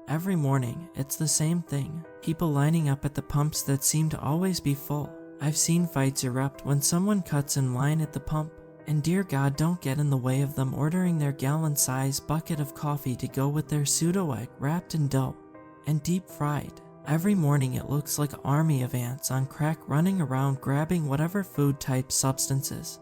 Every morning, it's the same thing. People lining up at the pumps that seem to always be full. I've seen fights erupt when someone cuts in line at the pump. And dear God, don't get in the way of them ordering their gallon-sized bucket of coffee to go with their pseudo-egg wrapped in dough and deep-fried. Every morning it looks like an army of ants on crack running around grabbing whatever food-type substances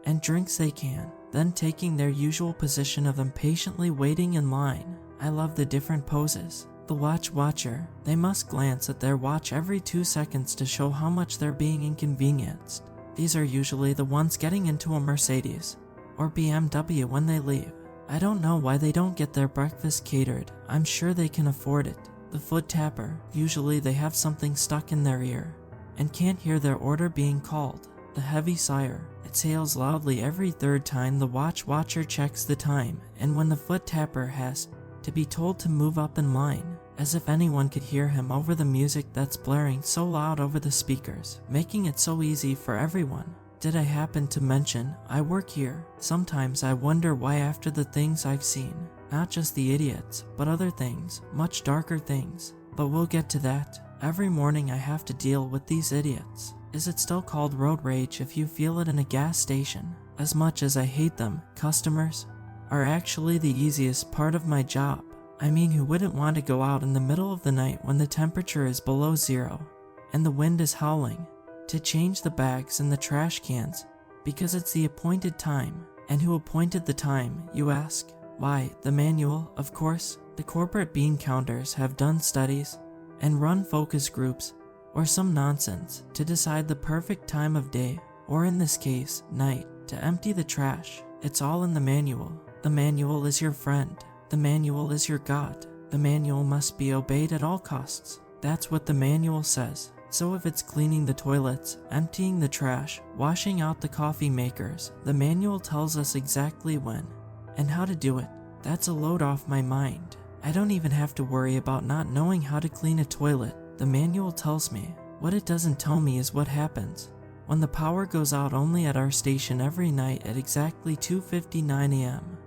and drinks they can, then taking their usual position of impatiently waiting in line. I love the different poses. The watcher, they must glance at their watch every 2 seconds to show how much they're being inconvenienced. These are usually the ones getting into a Mercedes or BMW when they leave. I don't know why they don't get their breakfast catered. I'm sure they can afford it. The foot tapper, usually they have something stuck in their ear and can't hear their order being called. The heavy sigher, it exhales loudly every third time the watcher checks the time, and when the foot tapper has to be told to move up in line, as if anyone could hear him over the music that's blaring so loud over the speakers, making it so easy for everyone. Did I happen to mention I work here? Sometimes I wonder why after the things I've seen, not just the idiots, but other things, much darker things. But we'll get to that. Every morning I have to deal with these idiots. Is it still called road rage if you feel it in a gas station? As much as I hate them, customers are actually the easiest part of my job. I mean, who wouldn't want to go out in the middle of the night when the temperature is below zero and the wind is howling to change the bags in the trash cans because it's the appointed time? And who appointed the time, you ask? Why, the manual, of course. The corporate bean counters have done studies and run focus groups or some nonsense to decide the perfect time of day, or in this case, night, to empty the trash. It's all in the manual. The manual is your friend. The manual is your God. The manual must be obeyed at all costs. That's what the manual says. So if it's cleaning the toilets, emptying the trash, washing out the coffee makers, the manual tells us exactly when and how to do it. That's a load off my mind. I don't even have to worry about not knowing how to clean a toilet. The manual tells me. What it doesn't tell me is what happens when the power goes out only at our station every night at exactly 2:59 a.m.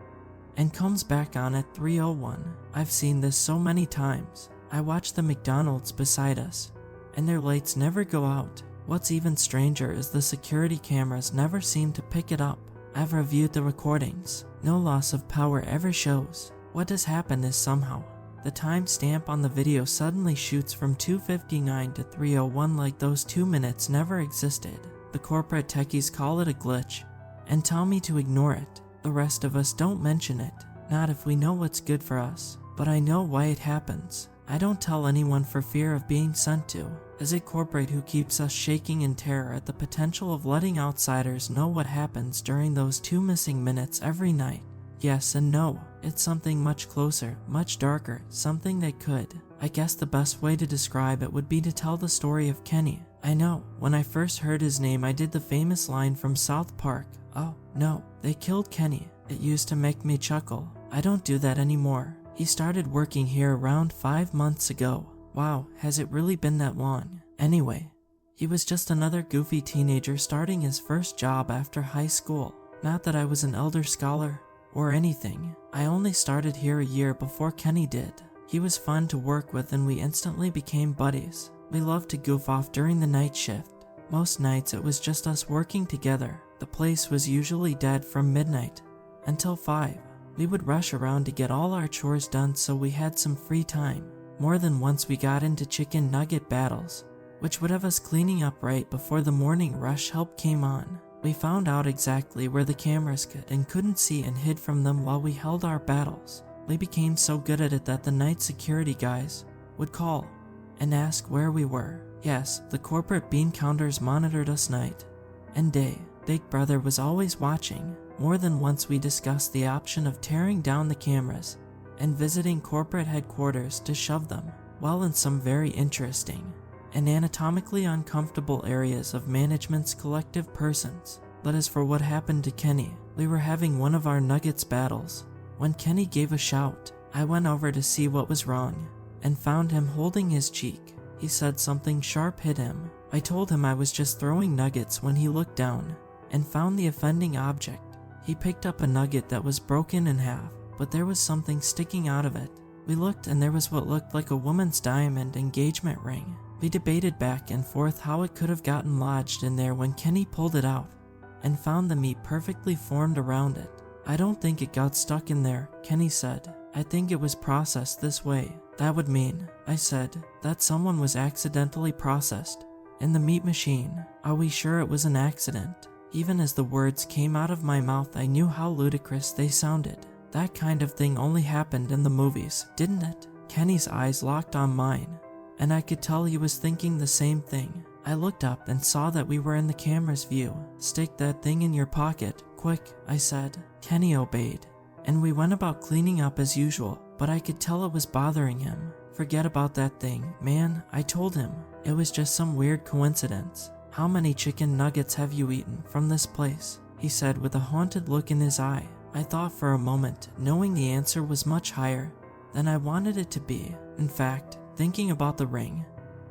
and comes back on at 3:01. I've seen this so many times. I watch the McDonald's beside us, and their lights never go out. What's even stranger is the security cameras never seem to pick it up. I've reviewed the recordings. No loss of power ever shows. What has happened is somehow the timestamp on the video suddenly shoots from 2:59 to 3:01 like those 2 minutes never existed. The corporate techies call it a glitch and tell me to ignore it. The rest of us don't mention it, not if we know what's good for us. But I know why it happens. I don't tell anyone for fear of being sent to. Is it corporate who keeps us shaking in terror at the potential of letting outsiders know what happens during those 2 missing minutes every night? Yes and no. It's something much closer, much darker, something that could. I guess the best way to describe it would be to tell the story of Kenny. I know, when I first heard his name I did the famous line from South Park, "Oh, no, they killed Kenny." It used to make me chuckle. I don't do that anymore. He started working here around 5 months ago. Wow, has it really been that long? Anyway, he was just another goofy teenager starting his first job after high school. Not that I was an elder scholar or anything. I only started here a year before Kenny did. He was fun to work with and we instantly became buddies. We loved to goof off during the night shift. Most nights it was just us working together. The place was usually dead from midnight until 5. We would rush around to get all our chores done so we had some free time. More than once we got into chicken nugget battles, which would have us cleaning up right before the morning rush help came on. We found out exactly where the cameras could and couldn't see and hid from them while we held our battles. We became so good at it that the night security guys would call and ask where we were. Yes, the corporate bean counters monitored us night and day. Big Brother was always watching. More than once we discussed the option of tearing down the cameras and visiting corporate headquarters to shove them, while in some very interesting and anatomically uncomfortable areas of management's collective persons. But as for what happened to Kenny, we were having one of our Nuggets battles when Kenny gave a shout. I went over to see what was wrong and found him holding his cheek. He said something sharp hit him. I told him I was just throwing nuggets when he looked down and found the offending object. He picked up a nugget that was broken in half, but there was something sticking out of it. We looked and there was what looked like a woman's diamond engagement ring. We debated back and forth how it could have gotten lodged in there when Kenny pulled it out and found the meat perfectly formed around it. "I don't think it got stuck in there," Kenny said. "I think it was processed this way." "That would mean," I said, "that someone was accidentally processed in the meat machine. Are we sure it was an accident?" Even as the words came out of my mouth, I knew how ludicrous they sounded. That kind of thing only happened in the movies, didn't it? Kenny's eyes locked on mine, and I could tell he was thinking the same thing. I looked up and saw that we were in the camera's view. "Stick that thing in your pocket, quick," I said. Kenny obeyed, and we went about cleaning up as usual, but I could tell it was bothering him. "Forget about that thing, man," I told him. "It was just some weird coincidence. How many chicken nuggets have you eaten from this place?" he said with a haunted look in his eye. I thought for a moment, knowing the answer was much higher than I wanted it to be. In fact, thinking about the ring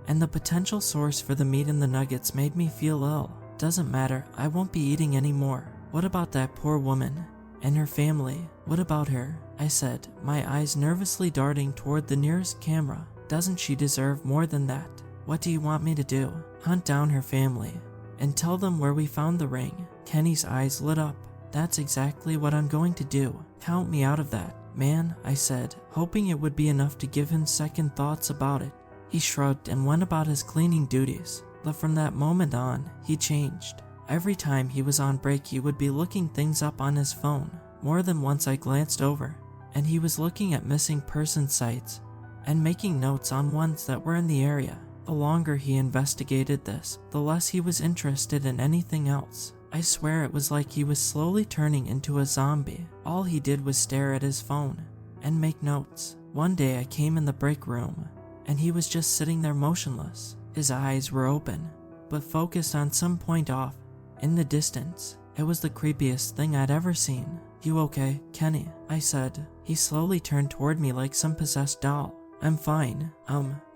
and the potential source for the meat in the nuggets made me feel ill. "Doesn't matter, I won't be eating anymore. What about that poor woman and her family? What about her?" I said, my eyes nervously darting toward the nearest camera. "Doesn't she deserve more than that?" "What do you want me to do?" "Hunt down her family and tell them where we found the ring." Kenny's eyes lit up. "That's exactly what I'm going to do. Count me out of that, man," I said, hoping it would be enough to give him second thoughts about it. He shrugged and went about his cleaning duties, but from that moment on, he changed. Every time he was on break, he would be looking things up on his phone. More than once I glanced over, and he was looking at missing person sites and making notes on ones that were in the area. The longer he investigated this, the less he was interested in anything else. I swear it was like he was slowly turning into a zombie. All he did was stare at his phone and make notes. One day I came in the break room, and he was just sitting there motionless. His eyes were open, but focused on some point off in the distance. It was the creepiest thing I'd ever seen. "You okay, Kenny?" I said. He slowly turned toward me like some possessed doll. "I'm fine.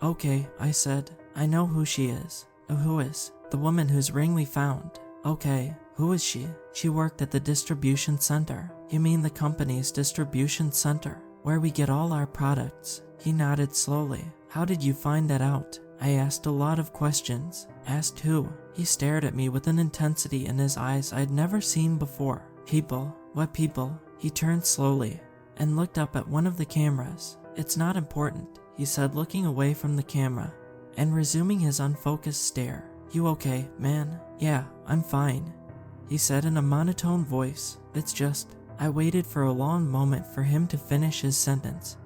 Okay," I said. "I know who she is." "Who is?" "The woman whose ring we found." "Okay, who is she?" "She worked at the distribution center." "You mean the company's distribution center, where we get all our products?" He nodded slowly. "How did you find that out?" I asked a lot of questions. "Asked who?" He stared at me with an intensity in his eyes I'd never seen before. "People." "What people?" He turned slowly and looked up at one of the cameras. "It's not important," he said, looking away from the camera and resuming his unfocused stare. "You okay, man?" "Yeah, I'm fine," he said in a monotone voice. "It's just..." I waited for a long moment for him to finish his sentence,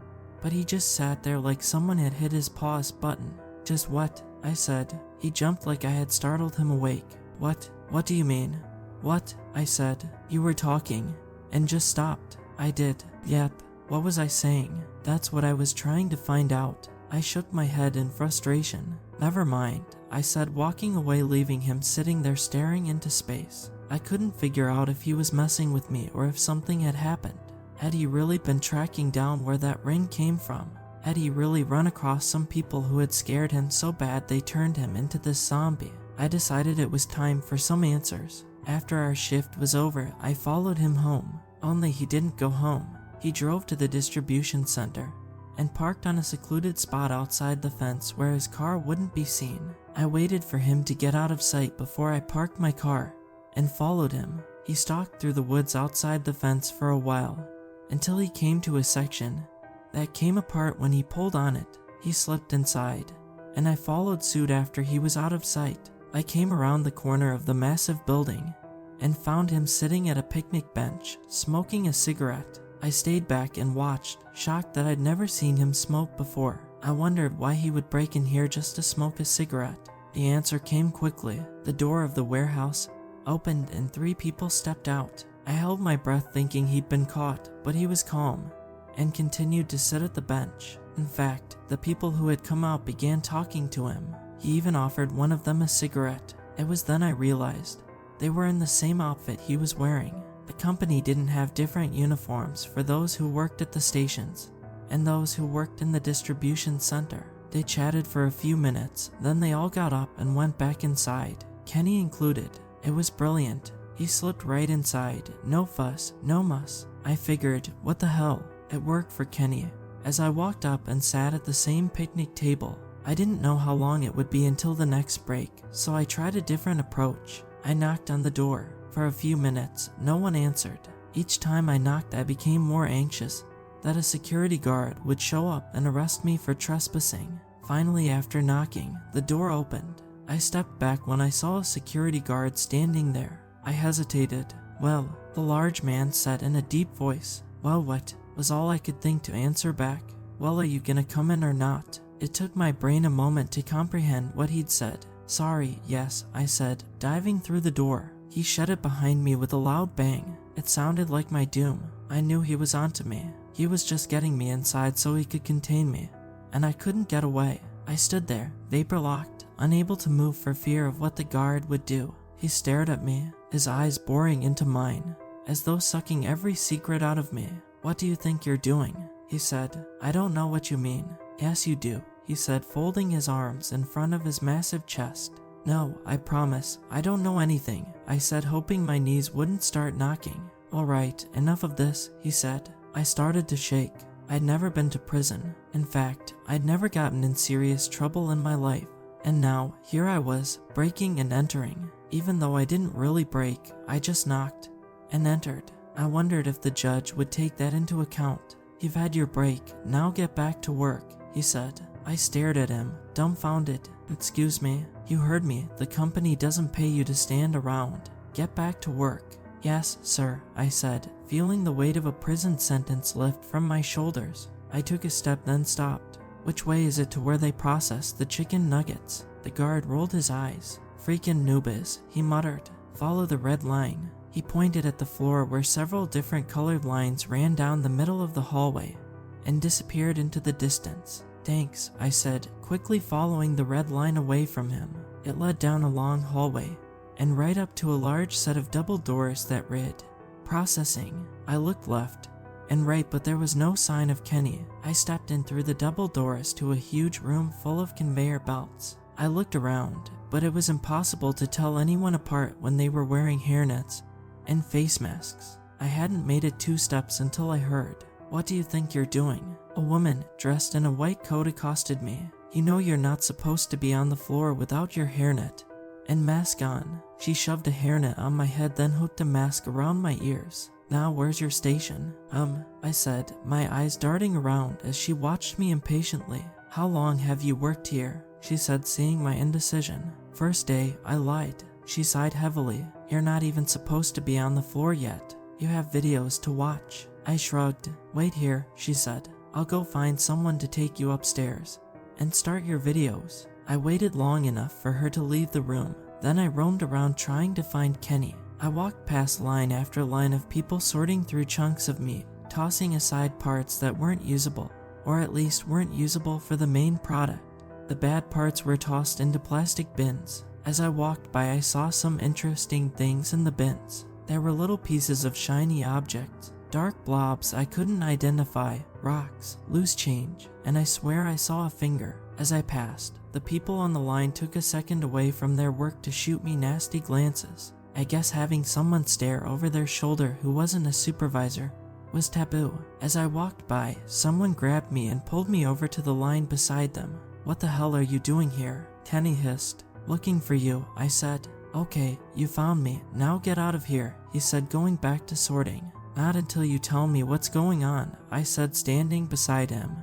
but he just sat there like someone had hit his pause button. "Just what?" I said. He jumped like I had startled him awake. What do you mean?" "What?" I said. "You were talking and just stopped." "I did." "Yep. What was I saying?" "That's what I was trying to find out." I shook my head in frustration. "Never mind," I said, walking away, leaving him sitting there staring into space. I couldn't figure out if he was messing with me or if something had happened. Had he really been tracking down where that ring came from? Had he really run across some people who had scared him so bad they turned him into this zombie? I decided it was time for some answers. After our shift was over, I followed him home. Only he didn't go home. He drove to the distribution center and parked on a secluded spot outside the fence where his car wouldn't be seen. I waited for him to get out of sight before I parked my car and followed him. He stalked through the woods outside the fence for a while until he came to a section that came apart. When he pulled on it, he slipped inside, and I followed suit after he was out of sight. I came around the corner of the massive building and found him sitting at a picnic bench, smoking a cigarette. I stayed back and watched, shocked that I'd never seen him smoke before. I wondered why he would break in here just to smoke a cigarette. The answer came quickly. The door of the warehouse opened and 3 people stepped out. I held my breath thinking he'd been caught, but he was calm and continued to sit at the bench. In fact, the people who had come out began talking to him. He even offered one of them a cigarette. It was then I realized they were in the same outfit he was wearing. The company didn't have different uniforms for those who worked at the stations and those who worked in the distribution center. They chatted for a few minutes, then they all got up and went back inside, Kenny included. It was brilliant. He slipped right inside. No fuss, no muss. I figured, what the hell? It worked for Kenny. as I walked up and sat at the same picnic table. I didn't know how long it would be until the next break, so I tried a different approach. I knocked on the door. For a few minutes, no one answered. Each time I knocked, I became more anxious that a security guard would show up and arrest me for trespassing. Finally, after knocking, the door opened. I stepped back when I saw a security guard standing there. I hesitated. "Well," the large man said in a deep voice. "Well, what?" was all I could think to answer back. "Well, are you gonna come in or not?" It took my brain a moment to comprehend what he'd said. "Sorry, yes," I said, diving through the door. He shut it behind me with a loud bang. It sounded like my doom. I knew he was onto me. He was just getting me inside so he could contain me, and I couldn't get away. I stood there, vapor-locked, unable to move for fear of what the guard would do. He stared at me, his eyes boring into mine, as though sucking every secret out of me. "What do you think you're doing?" he said. "I don't know what you mean." "Yes, you do," he said, folding his arms in front of his massive chest. "No, I promise, I don't know anything," I said, hoping my knees wouldn't start knocking. "All right, enough of this," he said. I started to shake. I'd never been to prison. In fact, I'd never gotten in serious trouble in my life. And now, here I was, breaking and entering. Even though I didn't really break, I just knocked and entered. I wondered if the judge would take that into account. "You've had your break, now get back to work," he said. I stared at him, dumbfounded. "Excuse me, you heard me. The company doesn't pay you to stand around. Get back to work." "Yes, sir," I said, feeling the weight of a prison sentence lift from my shoulders. I took a step, then stopped. "Which way is it to where they process the chicken nuggets?" The guard rolled his eyes. "Freaking noobs," he muttered. "Follow the red line." He pointed at the floor where several different colored lines ran down the middle of the hallway and disappeared into the distance. "Thanks," I said, quickly following the red line away from him. It led down a long hallway and right up to a large set of double doors that read, "Processing." I looked left and right, but there was no sign of Kenny. I stepped in through the double doors to a huge room full of conveyor belts. I looked around, but it was impossible to tell anyone apart when they were wearing hairnets and face masks. I hadn't made it 2 steps until I heard, "What do you think you're doing?" A woman dressed in a white coat accosted me. "You know you're not supposed to be on the floor without your hairnet and mask on." She shoved a hairnet on my head, then hooked a mask around my ears. "Now where's your station?" I said, my eyes darting around as she watched me impatiently. "How long have you worked here?" she said, seeing my indecision. "First day," I lied. She sighed heavily. "You're not even supposed to be on the floor yet. You have videos to watch." I shrugged. "Wait here," she said. "I'll go find someone to take you upstairs and start your videos." I waited long enough for her to leave the room. Then I roamed around trying to find Kenny. I walked past line after line of people sorting through chunks of meat, tossing aside parts that weren't usable, or at least weren't usable for the main product. The bad parts were tossed into plastic bins. As I walked by, I saw some interesting things in the bins. There were little pieces of shiny objects, dark blobs I couldn't identify, rocks, loose change, and I swear I saw a finger. As I passed, the people on the line took a second away from their work to shoot me nasty glances. I guess having someone stare over their shoulder who wasn't a supervisor was taboo. As I walked by, someone grabbed me and pulled me over to the line beside them. "What the hell are you doing here?" Kenny hissed. "Looking for you," I said. "Okay, you found me. Now get out of here," he said, going back to sorting. "Not until you tell me what's going on," I said, standing beside him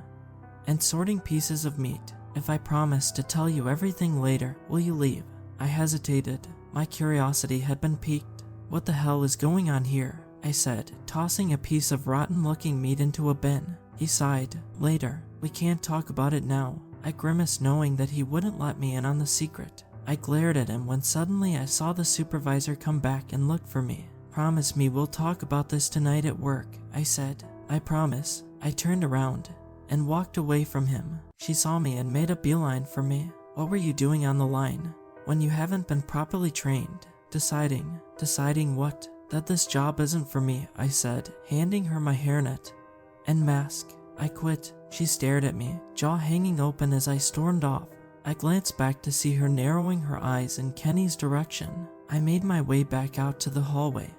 and sorting pieces of meat. "If I promise to tell you everything later, will you leave?" I hesitated. My curiosity had been piqued. "What the hell is going on here?" I said, tossing a piece of rotten-looking meat into a bin. He sighed. "Later. We can't talk about it now." I grimaced, knowing that he wouldn't let me in on the secret. I glared at him when suddenly I saw the supervisor come back and look for me. "Promise me we'll talk about this tonight at work," I said. "I promise." I turned around and walked away from him. She saw me and made a beeline for me. "What were you doing on the line when you haven't been properly trained?" Deciding what? That this job isn't for me," I said, handing her my hairnet and mask. "I quit." She stared at me, jaw hanging open as I stormed off. I glanced back to see her narrowing her eyes in Kenny's direction. I made my way back out to the hallway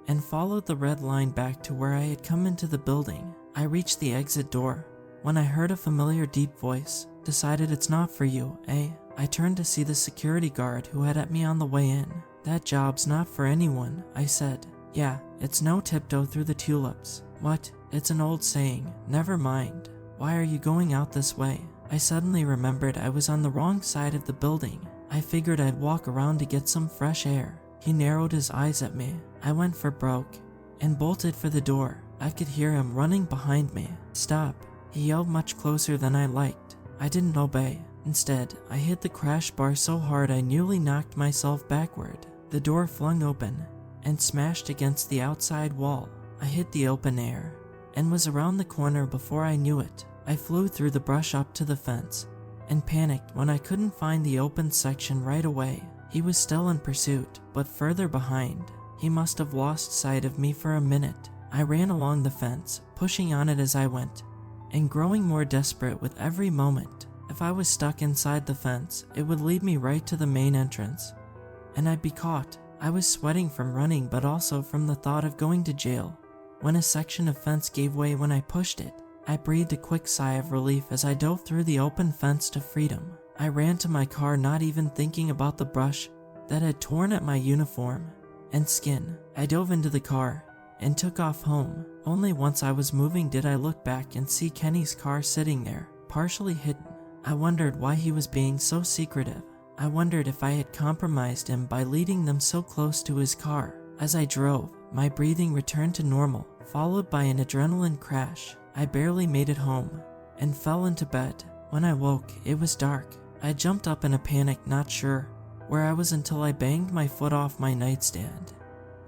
and followed the red line back to where I had come into the building. I reached the exit door when I heard a familiar deep voice. Decided it's not for you, eh? I turned to see the security guard who had at me on the way in. That job's not for anyone, I said. Yeah, it's no tiptoe through the tulips. What? It's an old saying. Never mind. Why are you going out this way? I suddenly remembered I was on the wrong side of the building. I figured I'd walk around to get some fresh air. He narrowed his eyes at me. I went for broke and bolted for the door. I could hear him running behind me. Stop. He yelled much closer than I liked. I didn't obey. Instead, I hit the crash bar so hard I nearly knocked myself backward. The door flung open and smashed against the outside wall. I hit the open air and was around the corner before I knew it. I flew through the brush up to the fence and panicked when I couldn't find the open section right away. He was still in pursuit, but further behind. He must have lost sight of me for a minute. I ran along the fence, pushing on it as I went, and growing more desperate with every moment. If I was stuck inside the fence, it would lead me right to the main entrance, and I'd be caught. I was sweating from running, but also from the thought of going to jail. When a section of fence gave way when I pushed it, I breathed a quick sigh of relief as I dove through the open fence to freedom. I ran to my car, not even thinking about the brush that had torn at my uniform and skin. I dove into the car and took off home. Only once I was moving did I look back and see Kenny's car sitting there, partially hidden. I wondered why he was being so secretive. I wondered if I had compromised him by leading them so close to his car. As I drove, my breathing returned to normal, followed by an adrenaline crash. I barely made it home and fell into bed. When I woke, it was dark. I jumped up in a panic, not sure where I was, until I banged my foot off my nightstand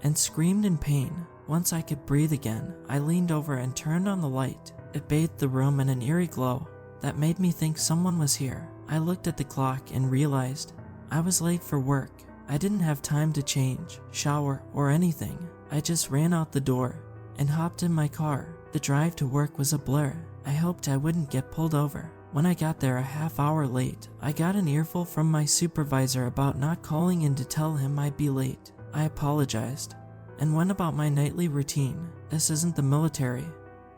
and screamed in pain. Once I could breathe again, I leaned over and turned on the light. It bathed the room in an eerie glow that made me think someone was here. I looked at the clock and realized I was late for work. I didn't have time to change, shower, or anything. I just ran out the door and hopped in my car. The drive to work was a blur. I hoped I wouldn't get pulled over. When I got there a half hour late, I got an earful from my supervisor about not calling in to tell him I'd be late. I apologized and went about my nightly routine. This isn't the military,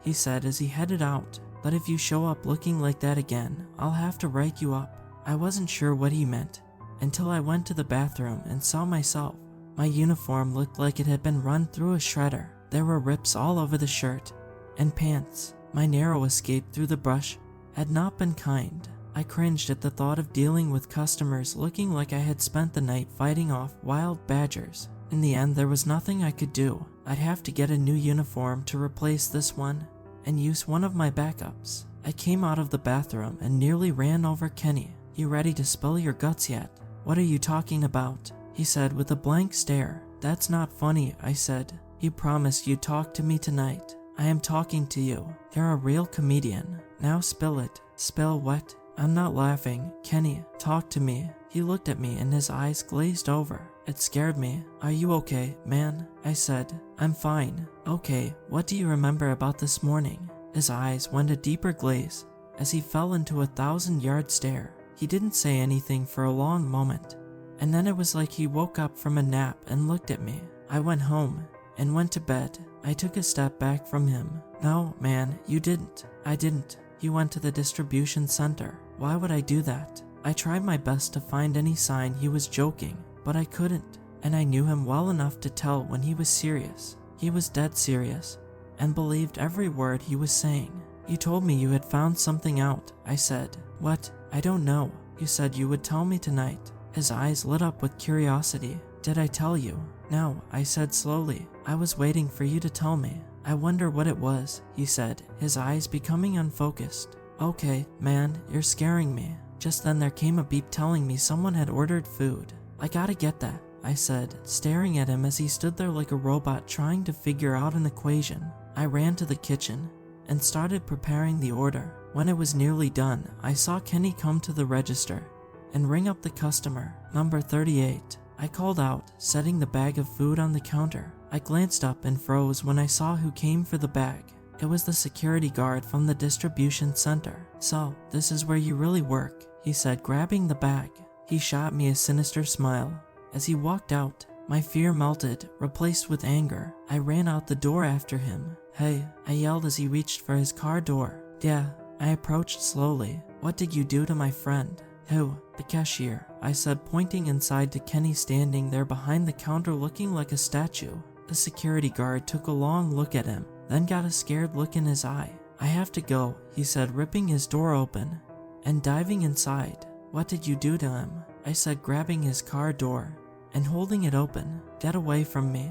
he said as he headed out, but if you show up looking like that again, I'll have to write you up. I wasn't sure what he meant until I went to the bathroom and saw myself. My uniform looked like it had been run through a shredder. There were rips all over the shirt and pants. My narrow escape through the brush had not been kind. I cringed at the thought of dealing with customers looking like I had spent the night fighting off wild badgers. In the end, there was nothing I could do. I'd have to get a new uniform to replace this one and use one of my backups. I came out of the bathroom and nearly ran over Kenny. You ready to spill your guts yet? What are you talking about? He said with a blank stare. That's not funny, I said. You promised you'd talk to me tonight. I am talking to you. You're a real comedian. Now spill it. Spill what? I'm not laughing. Kenny, talk to me. He looked at me and his eyes glazed over. It scared me. Are you okay, man? I said. I'm fine. Okay, what do you remember about this morning? His eyes went a deeper glaze as he fell into a 1,000-yard stare. He didn't say anything for a long moment, and then it was like he woke up from a nap and looked at me. I went home and went to bed. I took a step back from him. No, man, you didn't. I didn't. You went to the distribution center. Why would I do that? I tried my best to find any sign he was joking, but I couldn't, and I knew him well enough to tell when he was serious. He was dead serious, and believed every word he was saying. You told me you had found something out, I said. What? I don't know. You said you would tell me tonight. His eyes lit up with curiosity. Did I tell you? No, I said slowly. I was waiting for you to tell me. I wonder what it was, he said, his eyes becoming unfocused. Okay, man, you're scaring me. Just then there came a beep telling me someone had ordered food. I gotta get that, I said, staring at him as he stood there like a robot trying to figure out an equation. I ran to the kitchen and started preparing the order. When it was nearly done, I saw Kenny come to the register and ring up the customer, number 38. I called out, setting the bag of food on the counter. I glanced up and froze when I saw who came for the bag. It was the security guard from the distribution center. So, this is where you really work, he said, grabbing the bag. He shot me a sinister smile as he walked out. My fear melted, replaced with anger. I ran out the door after him. Hey, I yelled as he reached for his car door. Yeah, I approached slowly. What did you do to my friend? Who? The cashier, I said, pointing inside to Kenny standing there behind the counter looking like a statue. The security guard took a long look at him, then got a scared look in his eye. I have to go, he said, ripping his door open and diving inside. What did you do to him? I said, grabbing his car door and holding it open. Get away from me,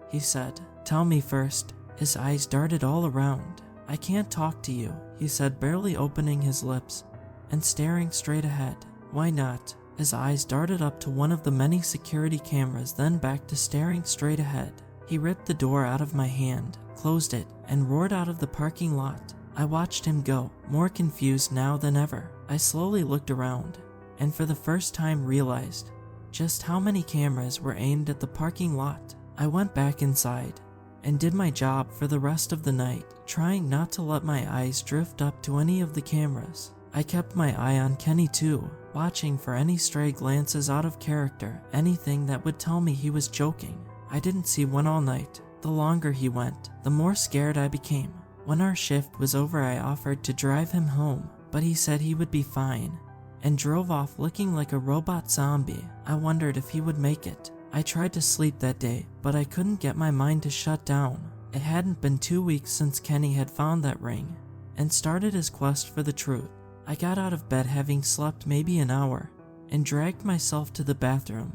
he said. Tell me first. His eyes darted all around. I can't talk to you, he said, barely opening his lips and staring straight ahead. Why not? His eyes darted up to one of the many security cameras, then back to staring straight ahead. He ripped the door out of my hand, closed it, and roared out of the parking lot. I watched him go, more confused now than ever. I slowly looked around, and for the first time realized just how many cameras were aimed at the parking lot. I went back inside and did my job for the rest of the night, trying not to let my eyes drift up to any of the cameras. I kept my eye on Kenny too, watching for any stray glances out of character, anything that would tell me he was joking. I didn't see one all night. The longer he went, the more scared I became. When our shift was over, I offered to drive him home, but he said he would be fine and drove off looking like a robot zombie. I wondered if he would make it. I tried to sleep that day, but I couldn't get my mind to shut down. It hadn't been 2 weeks since Kenny had found that ring and started his quest for the truth. I got out of bed having slept maybe an hour and dragged myself to the bathroom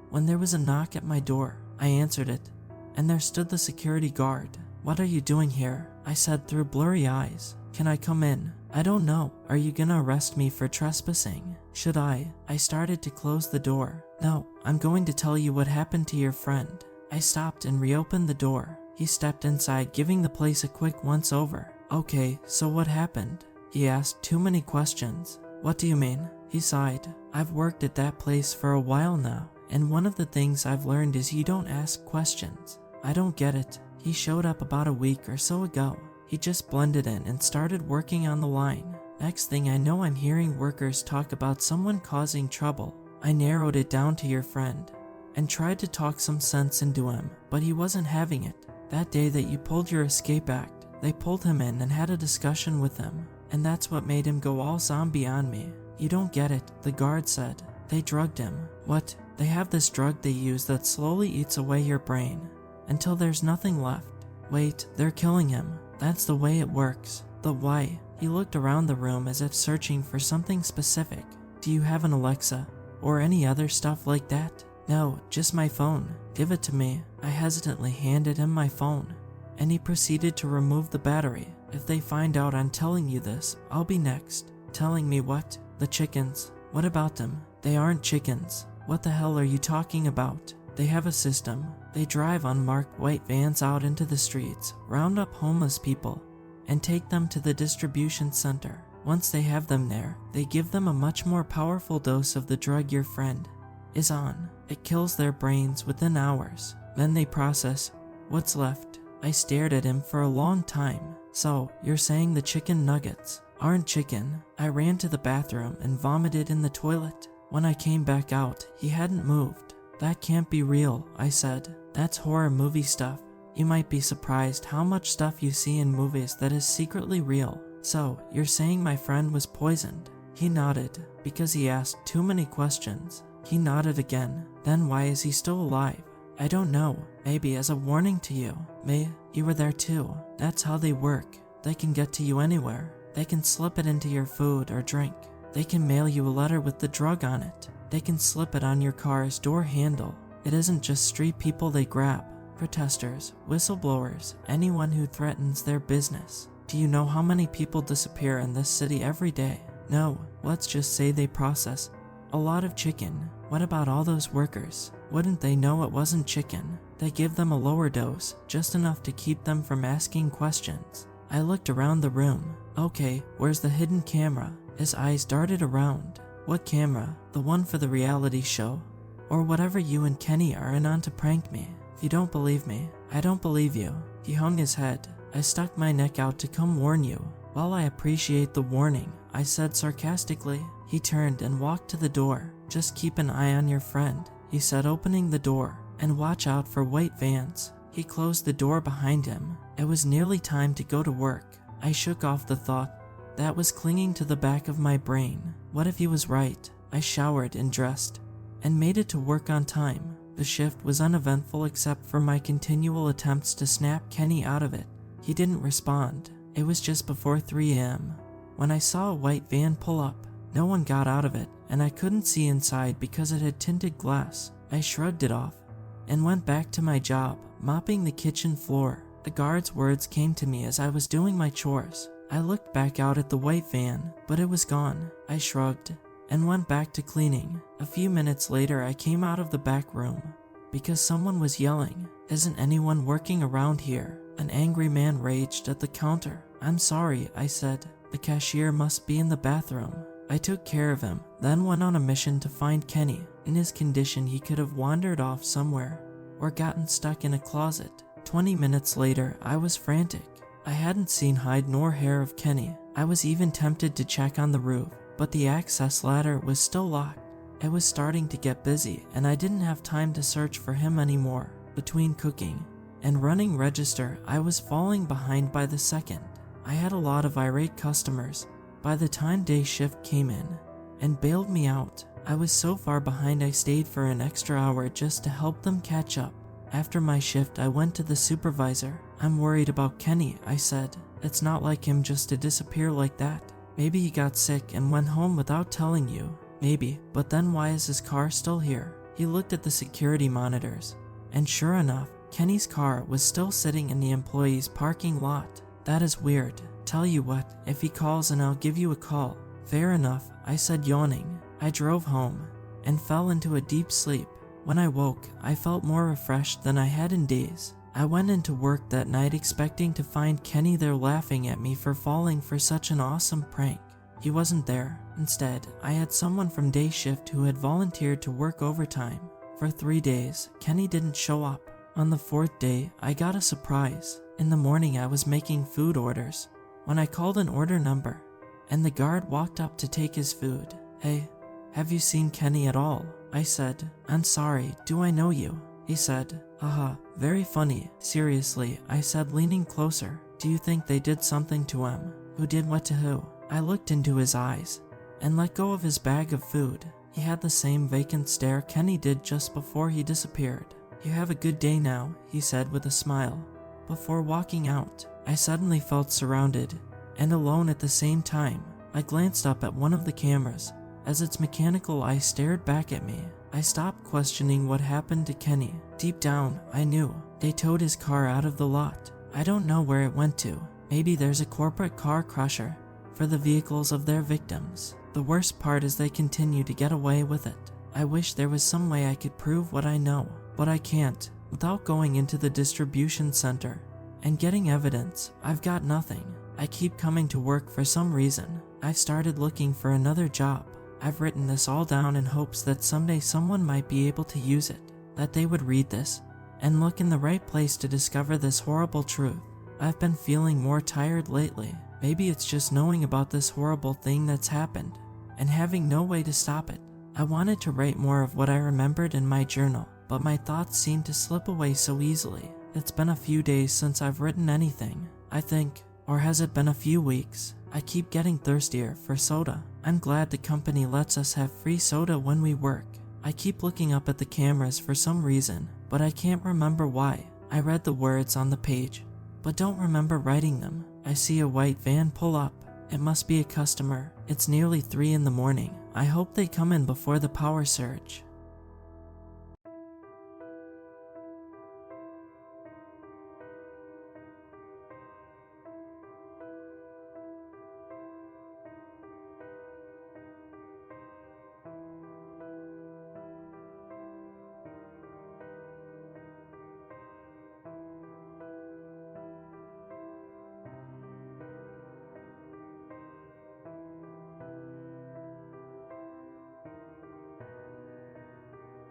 when there was a knock at my door. I answered it, and there stood the security guard. What are you doing here? I said through blurry eyes. Can I come in? I don't know. Are you gonna arrest me for trespassing? Should I? I started to close the door. No, I'm going to tell you what happened to your friend. I stopped and reopened the door. He stepped inside, giving the place a quick once over. Okay, so what happened? He asked too many questions. What do you mean? He sighed. I've worked at that place for a while now, and one of the things I've learned is you don't ask questions. I don't get it. He showed up about a week or so ago. He just blended in and started working on the line. Next thing I know, I'm hearing workers talk about someone causing trouble. I narrowed it down to your friend and tried to talk some sense into him, but he wasn't having it. That day that you pulled your escape act, they pulled him in and had a discussion with him, and that's what made him go all zombie on me. You don't get it, the guard said. They drugged him. What? They have this drug they use that slowly eats away your brain until there's nothing left. Wait, they're killing him. That's the way it works. But why? He looked around the room as if searching for something specific. Do you have an Alexa or any other stuff like that? No, just my phone. Give it to me. I hesitantly handed him my phone, and he proceeded to remove the battery. If they find out I'm telling you this, I'll be next. Telling me what? The chickens. What about them? They aren't chickens. What the hell are you talking about? They have a system. They drive unmarked white vans out into the streets, round up homeless people, and take them to the distribution center. Once they have them there, they give them a much more powerful dose of the drug your friend is on. It kills their brains within hours. Then they process what's left. I stared at him for a long time. So, you're saying the chicken nuggets aren't chicken? I ran to the bathroom and vomited in the toilet. When I came back out, he hadn't moved. That can't be real, I said. That's horror movie stuff. You might be surprised how much stuff you see in movies that is secretly real. So, you're saying my friend was poisoned? He nodded, because he asked too many questions. He nodded again. Then why is he still alive? I don't know. Maybe as a warning to you. You were there too. That's how they work. They can get to you anywhere. They can slip it into your food or drink. They can mail you a letter with the drug on it. They can slip it on your car's door handle. It isn't just street people they grab. Protesters, whistleblowers, anyone who threatens their business. Do you know how many people disappear in this city every day? No, let's just say they process a lot of chicken. What about all those workers? Wouldn't they know it wasn't chicken? They give them a lower dose, just enough to keep them from asking questions. I looked around the room. Okay, where's the hidden camera? His eyes darted around. What camera? The one for the reality show? Or whatever you and Kenny are in on to prank me? If you don't believe me, I don't believe you. He hung his head. I stuck my neck out to come warn you. While I appreciate the warning, I said sarcastically. He turned and walked to the door. Just keep an eye on your friend, he said, opening the door, and watch out for white vans. He closed the door behind him. It was nearly time to go to work. I shook off the thought that was clinging to the back of my brain. What if he was right? I showered and dressed, and made it to work on time. The shift was uneventful except for my continual attempts to snap Kenny out of it. He didn't respond. It was just before 3 a.m. when I saw a white van pull up. No one got out of it, and I couldn't see inside because it had tinted glass. I shrugged it off and went back to my job, mopping the kitchen floor. The guard's words came to me as I was doing my chores. I looked back out at the white van, but it was gone. I shrugged and went back to cleaning. A few minutes later, I came out of the back room because someone was yelling, "Isn't anyone working around here?" An angry man raged at the counter. "I'm sorry," I said. "The cashier must be in the bathroom." I took care of him, then went on a mission to find Kenny. In his condition, he could have wandered off somewhere or gotten stuck in a closet. 20 minutes later, I was frantic. I hadn't seen hide nor hair of Kenny. I was even tempted to check on the roof, but the access ladder was still locked. It was starting to get busy, and I didn't have time to search for him anymore. Between cooking and running register, I was falling behind by the second. I had a lot of irate customers by the time day shift came in and bailed me out. I was so far behind I stayed for an extra hour just to help them catch up. After my shift, I went to the supervisor. "I'm worried about Kenny," I said. "It's not like him just to disappear like that. Maybe he got sick and went home without telling you. Maybe, but then why is his car still here?" He looked at the security monitors, and sure enough, Kenny's car was still sitting in the employee's parking lot. "That is weird. Tell you what, if he calls and I'll give you a call." "Fair enough," I said, yawning. I drove home and fell into a deep sleep. When I woke, I felt more refreshed than I had in days. I went into work that night expecting to find Kenny there laughing at me for falling for such an awesome prank. He wasn't there. Instead, I had someone from day shift who had volunteered to work overtime. For 3 days, Kenny didn't show up. On the 4th day, I got a surprise. In the morning, I was making food orders when I called an order number, and the guard walked up to take his food. "Hey, have you seen Kenny at all?" I said. "I'm sorry, do I know you?" He said, "Haha, very funny. Seriously," I said, leaning closer. "Do you think they did something to him?" "Who did what to who?" I looked into his eyes and let go of his bag of food. He had the same vacant stare Kenny did just before he disappeared. "You have a good day now," he said with a smile. Before walking out, I suddenly felt surrounded and alone at the same time. I glanced up at one of the cameras. As its mechanical eye stared back at me, I stopped questioning what happened to Kenny. Deep down, I knew. They towed his car out of the lot. I don't know where it went to. Maybe there's a corporate car crusher for the vehicles of their victims. The worst part is they continue to get away with it. I wish there was some way I could prove what I know, but I can't. Without going into the distribution center and getting evidence, I've got nothing. I keep coming to work for some reason. I've started looking for another job. I've written this all down in hopes that someday someone might be able to use it, that they would read this and look in the right place to discover this horrible truth. I've been feeling more tired lately. Maybe it's just knowing about this horrible thing that's happened and having no way to stop it. I wanted to write more of what I remembered in my journal, but my thoughts seem to slip away so easily. It's been a few days since I've written anything, I think. Or has it been a few weeks? I keep getting thirstier for soda. I'm glad the company lets us have free soda when we work. I keep looking up at the cameras for some reason, but I can't remember why. I read the words on the page, but don't remember writing them. I see a white van pull up. It must be a customer. It's nearly 3 in the morning. I hope they come in before the power surge.